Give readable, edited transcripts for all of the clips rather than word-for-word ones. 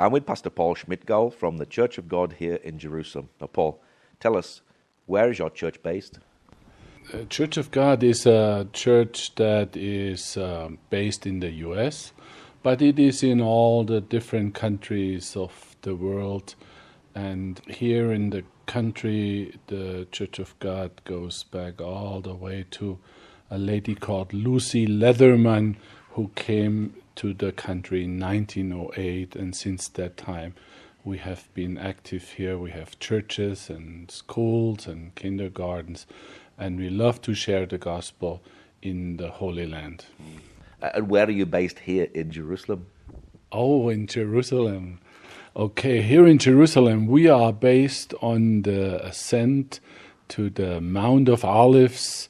I'm with Pastor Paul Schmidgal from the Church of God here in Jerusalem. Now, Paul, tell us, where is your church based? Church of God is a church that is based in the U.S., but it is in all the different countries of the world. And here in the country, the Church of God goes back all the way to a lady called Lucy Leatherman, who came to the country in 1908, and since that time we have been active here. We have churches and schools and kindergartens, and we love to share the gospel in the Holy Land. And where are you based here in Jerusalem? Oh, in Jerusalem. Okay, here in Jerusalem we are based on the ascent to the Mount of Olives,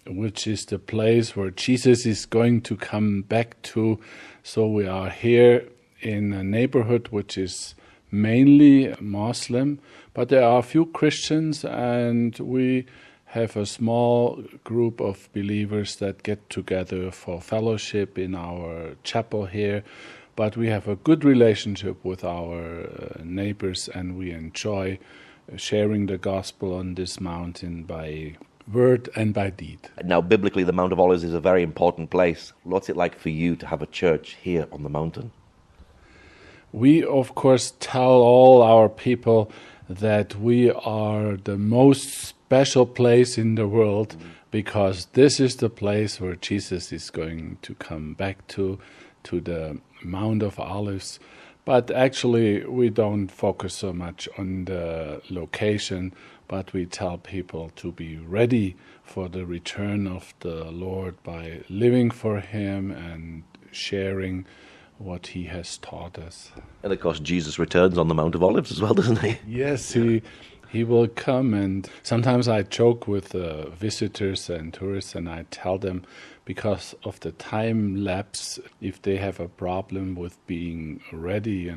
which is the place where Jesus is going to come back to. So we are here in a neighborhood which is mainly Muslim, but there are a few Christians, and we have a small group of believers that get together for fellowship in our chapel here. But we have a good relationship with our neighbors, and we enjoy sharing the gospel on this mountain by word and by deed. Now, biblically, the Mount of Olives is a very important place. What's it like for you to have a church here on the mountain? We, of course, tell all our people that we are the most special place in the world, because this is the place where Jesus is going to come back to the Mount of Olives. But actually, we don't focus so much on the location, but we tell people to be ready for the return of the Lord by living for Him and sharing what He has taught us. And of course, Jesus returns on the Mount of Olives as well, doesn't He? Yes, He will come, and sometimes I joke with visitors and tourists, and I tell them, because of the time lapse, if they have a problem with being ready,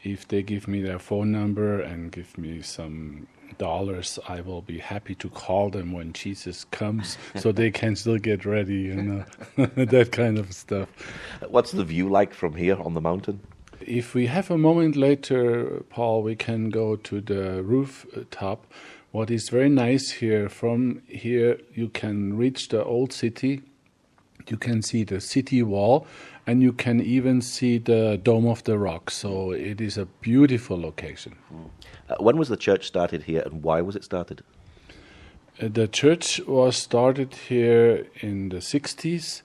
if they give me their phone number and give me some dollars, I will be happy to call them when Jesus comes so they can still get ready, that kind of stuff. What's the view like from here on the mountain? If we have a moment later, Paul, we can go to the rooftop. What is very nice here, from here you can reach the old city, you can see the city wall, and you can even see the Dome of the Rock. So it is a beautiful location. When was the church started here, and why was it started? The church was started here in the 60s,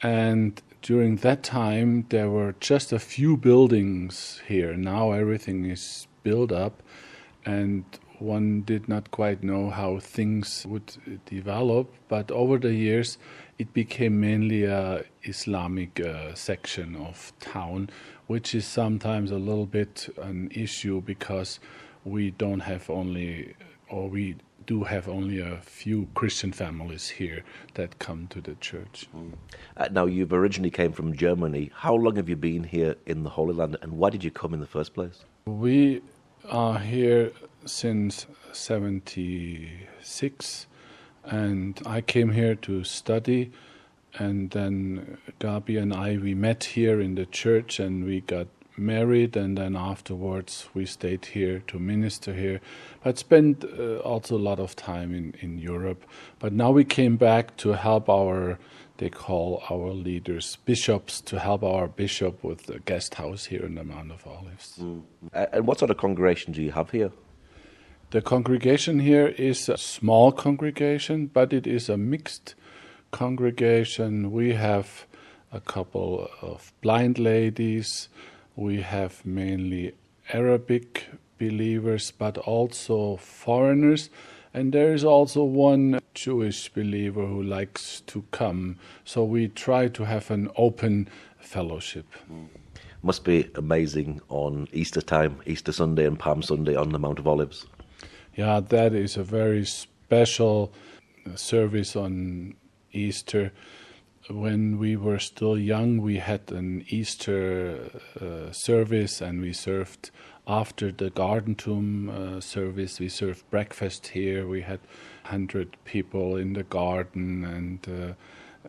and during that time there were just a few buildings here. Now everything is built up, and one did not quite know how things would develop, but over the years it became mainly a Islamic section of town, which is sometimes a little bit an issue, because we do have only a few Christian families here that come to the church. Now, you've originally came from Germany. How long have you been here in the Holy Land, and why did you come in the first place? We are here since 1976, and I came here to study, and then Gabi and we met here in the church, and we got married, and then afterwards we stayed here to minister here, but spent also a lot of time in Europe. But now we came back to help they call our leaders bishops, to help our bishop with the Guesthouse here in the Mount of Olives. And what sort of congregation do you have here? The congregation here is a small congregation, but it is a mixed congregation. We have a couple of blind ladies. We have mainly Arabic believers, but also foreigners. And there is also one Jewish believer who likes to come. So we try to have an open fellowship. Must be amazing on Easter time, Easter Sunday and Palm Sunday on the Mount of Olives. Yeah, that is a very special service on Easter. When we were still young, we had an Easter service, and we served after the Garden Tomb service. We served breakfast here. We had 100 people in the garden, and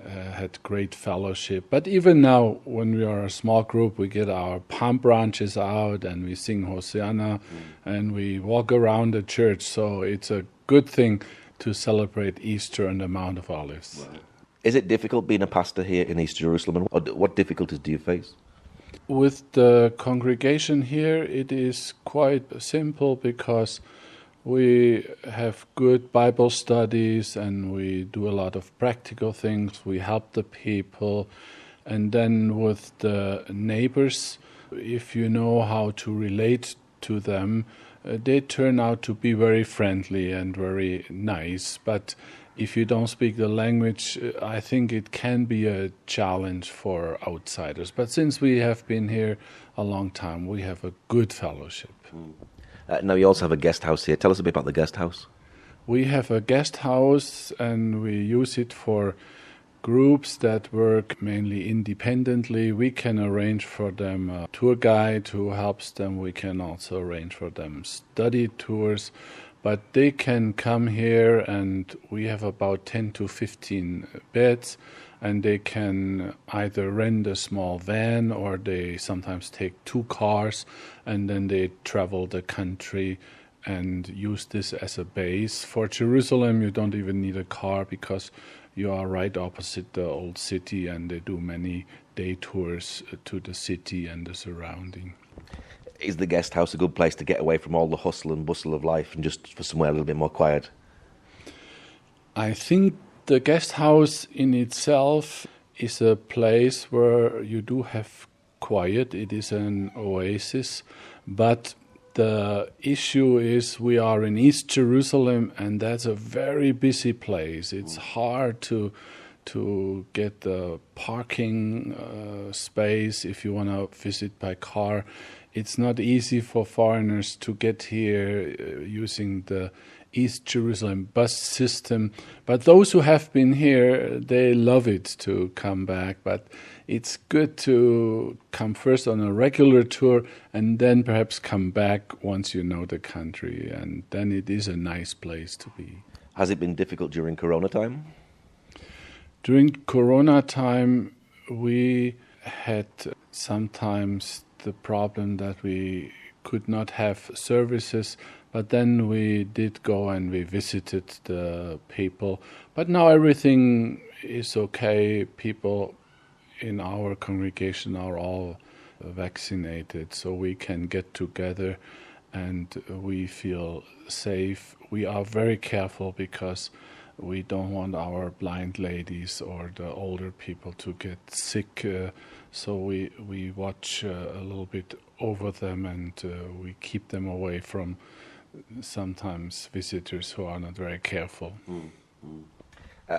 had great fellowship. But even now, when we are a small group, we get our palm branches out and we sing Hosanna and we walk around the church. So it's a good thing to celebrate Easter on the Mount of Olives. Wow. Is it difficult being a pastor here in East Jerusalem? And what difficulties do you face? With the congregation here, it is quite simple because we have good Bible studies and we do a lot of practical things. We help the people. And then with the neighbors, if you know how to relate to them, they turn out to be very friendly and very nice. But if you don't speak the language, I think it can be a challenge for outsiders. But since we have been here a long time, we have a good fellowship. Now you also have a guest house here. Tell us a bit about the guest house. We have a guest house and we use it for groups that work mainly independently. We can arrange for them a tour guide who helps them. We can also arrange for them study tours. But they can come here and we have about 10 to 15 beds and they can either rent a small van or they sometimes take 2 cars and then they travel the country and use this as a base. For Jerusalem, you don't even need a car because you are right opposite the old city and they do many day tours to the city and the surrounding. Is the guest house a good place to get away from all the hustle and bustle of life and just for somewhere a little bit more quiet? I think the guest house in itself is a place where you do have quiet. It is an oasis. But the issue is we are in East Jerusalem and that's a very busy place. It's hard to get the parking space if you want to visit by car. It's not easy for foreigners to get here using the East Jerusalem bus system. But those who have been here, they love it to come back. But it's good to come first on a regular tour and then perhaps come back once you know the country. And then it is a nice place to be. Has it been difficult during Corona time? During Corona time, we had sometimes the problem that we could not have services, but then we did go and we visited the people. But now everything is okay. People in our congregation are all vaccinated, so we can get together and we feel safe. We are very careful because we don't want our blind ladies or the older people to get sick, so we watch a little bit over them and we keep them away from sometimes visitors who are not very careful.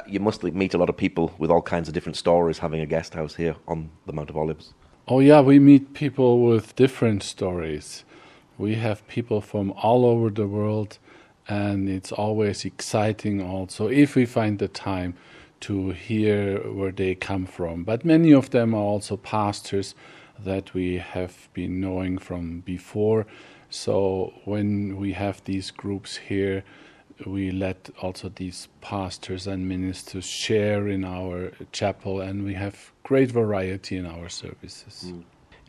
You must meet a lot of people with all kinds of different stories having a guest house here on the Mount of Olives. Oh yeah, we meet people with different stories. We have people from all over the world, and it's always exciting also if we find the time to hear where they come from. But many of them are also pastors that we have been knowing from before. So when we have these groups here, we let also these pastors and ministers share in our chapel, and we have great variety in our services.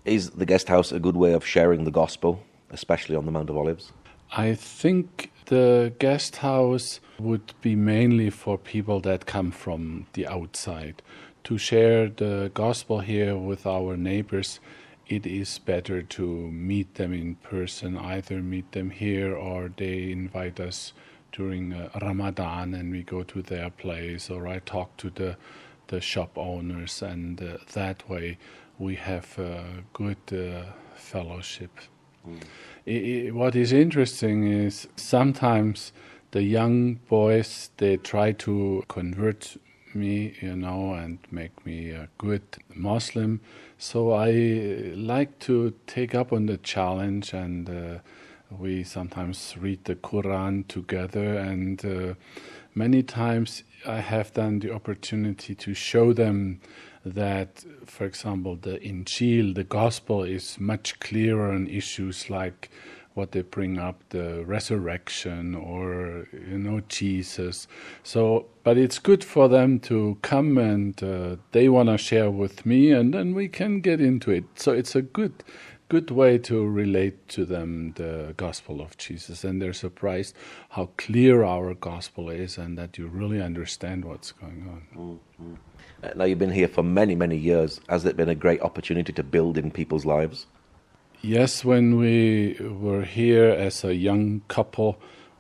Is the guest house a good way of sharing the gospel, especially on the Mount of Olives? I think the guest house would be mainly for people that come from the outside. To share the gospel here with our neighbors, it is better to meet them in person, either meet them here or they invite us during Ramadan and we go to their place, or I talk to the shop owners, and that way we have a good fellowship. What is interesting is sometimes the young boys, they try to convert me, and make me a good Muslim. So I like to take up on the challenge, and we sometimes read the Quran together, and many times I have then the opportunity to show them that, for example, the Injil, the Gospel, is much clearer on issues like what they bring up, the resurrection or, Jesus. So, but it's good for them to come and they want to share with me, and then we can get into it. So it's a good way to relate to them the gospel of Jesus, and they're surprised how clear our gospel is and that you really understand what's going on. Now, you've been here for many, many years. Has it been a great opportunity to build in people's lives? Yes, when we were here as a young couple,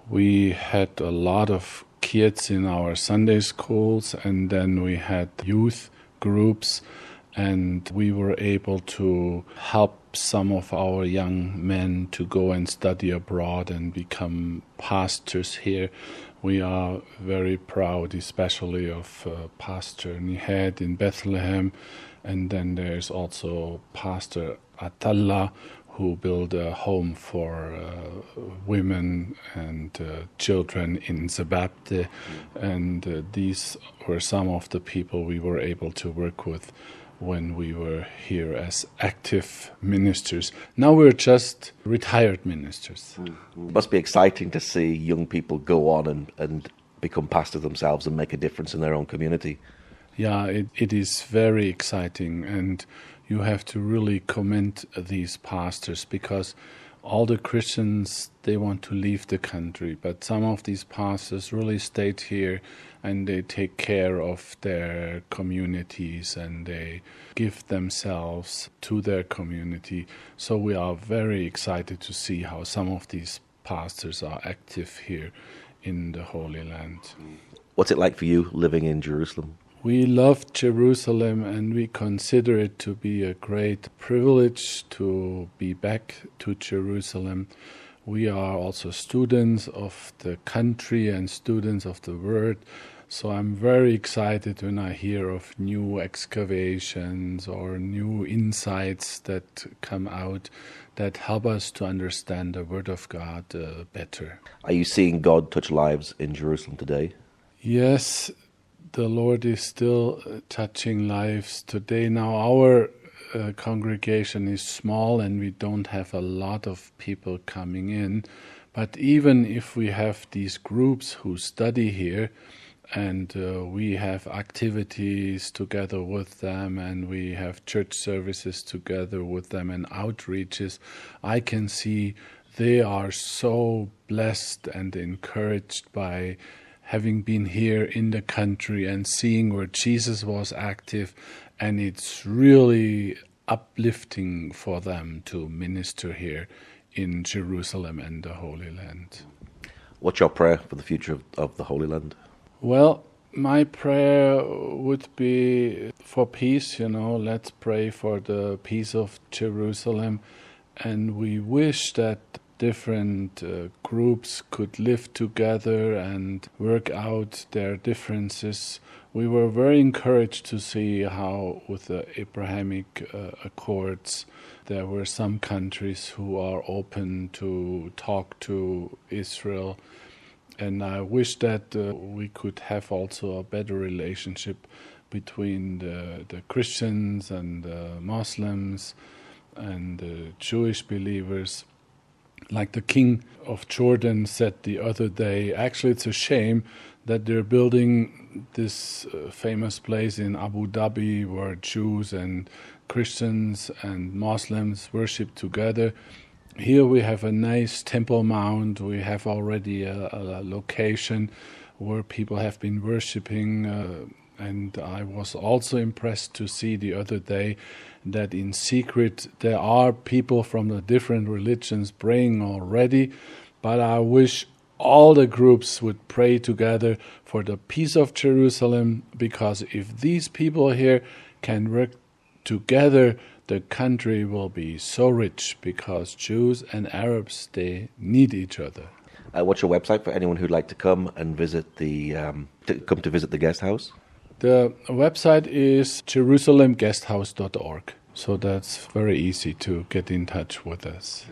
we had a lot of kids in our Sunday schools, and then we had youth groups, and we were able to help some of our young men to go and study abroad and become pastors here. We are very proud, especially of Pastor Nihed in Bethlehem, and then there's also Pastor Atalla, who built a home for women and children in Zababte, and these were some of the people we were able to work with when we were here as active ministers. Now we're just retired ministers. It must be exciting to see young people go on and become pastors themselves and make a difference in their own community. Yeah, it is very exciting, and you have to really commend these pastors, because all the Christians, they want to leave the country, but some of these pastors really stayed here and they take care of their communities and they give themselves to their community. So we are very excited to see how some of these pastors are active here in the Holy Land. What's it like for you living in Jerusalem? We love Jerusalem, and we consider it to be a great privilege to be back to Jerusalem. We are also students of the country and students of the Word, so I'm very excited when I hear of new excavations or new insights that come out that help us to understand the Word of God better. Are you seeing God touch lives in Jerusalem today? Yes, the Lord is still touching lives today. Now our congregation is small and we don't have a lot of people coming in, but even if we have these groups who study here and we have activities together with them and we have church services together with them and outreaches, I can see they are so blessed and encouraged by having been here in the country and seeing where Jesus was active, and it's really uplifting for them to minister here in Jerusalem and the Holy Land. What's your prayer for the future of the Holy Land? Well, my prayer would be for peace, let's pray for the peace of Jerusalem, and we wish that different groups could live together and work out their differences. We were very encouraged to see how with the Abrahamic Accords there were some countries who are open to talk to Israel, and I wish that we could have also a better relationship between the Christians and the Muslims and the Jewish believers. Like the king of Jordan said the other day, actually it's a shame that they're building this famous place in Abu Dhabi where Jews and Christians and Muslims worship together. Here we have a nice Temple Mount. We have already a location where people have been worshiping, and I was also impressed to see the other day that in secret there are people from the different religions praying already, but I wish all the groups would pray together for the peace of Jerusalem, because if these people here can work together, the country will be so rich, because Jews and Arabs, they need each other. What's your website for anyone who'd like to come and visit the Guesthouse? The website is jerusalemguesthouse.org, so that's very easy to get in touch with us.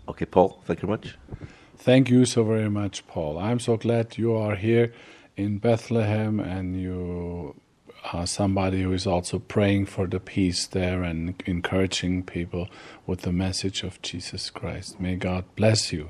Okay, Paul, thank you very much. Thank you so very much, Paul. I'm so glad you are here in Bethlehem and you somebody who is also praying for the peace there and encouraging people with the message of Jesus Christ. May God bless you.